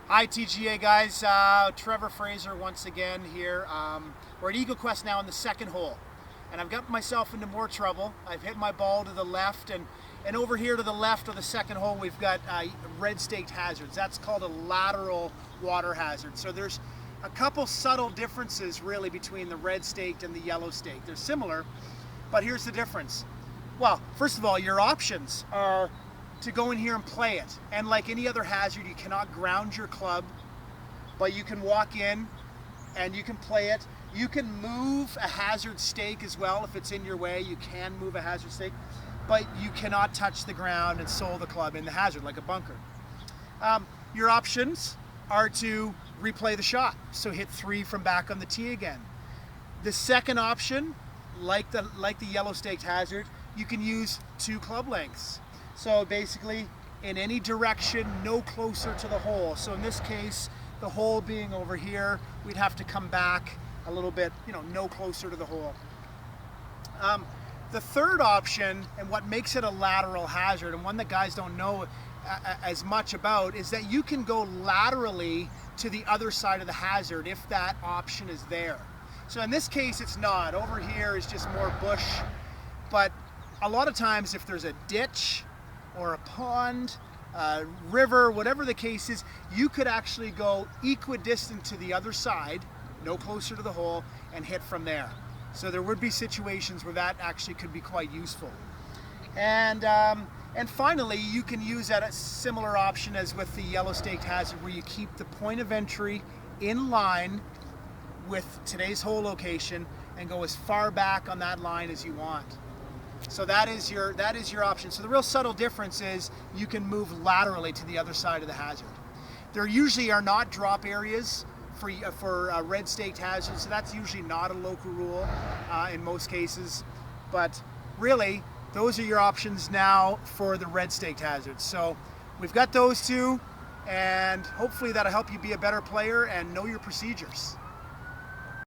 Hi TGA guys, Trevor Fraser once again here. We're at Eagle Quest now in the second hole, and I've got myself into more trouble. I've hit my ball to the left, and over here to the left of the second hole we've got red staked hazards. That's called a lateral water hazard. So there's a couple subtle differences really between the red staked and the yellow staked. They're similar, but here's the difference. Well, first of all, your options are to go in here and play it. And like any other hazard, you cannot ground your club, but you can walk in and you can play it. You can move a hazard stake as well. If it's in your way, you can move a hazard stake, but you cannot touch the ground and sole the club in the hazard like a bunker. Your options are to replay the shot. So hit 3 from back on the tee again. The second option, like the yellow staked hazard, you can use 2 club lengths. So basically, in any direction, no closer to the hole. So in this case, the hole being over here, we'd have to come back a little bit, no closer to the hole. The third option, and what makes it a lateral hazard, and one that guys don't know as much about, is that you can go laterally to the other side of the hazard if that option is there. So in this case, it's not. Over here is just more bush, but a lot of times if there's a ditch, or a pond, river, whatever the case is, you could actually go equidistant to the other side, no closer to the hole, and hit from there. So there would be situations where that actually could be quite useful. And finally, you can use that similar option as with the yellow staked hazard, where you keep the point of entry in line with today's hole location and go as far back on that line as you want. So that is your option. So the real subtle difference is you can move laterally to the other side of the hazard. There usually are not drop areas for red staked hazards, so that's usually not a local rule in most cases. But really, those are your options now for the red staked hazards. So we've got those two, and hopefully that'll help you be a better player and know your procedures.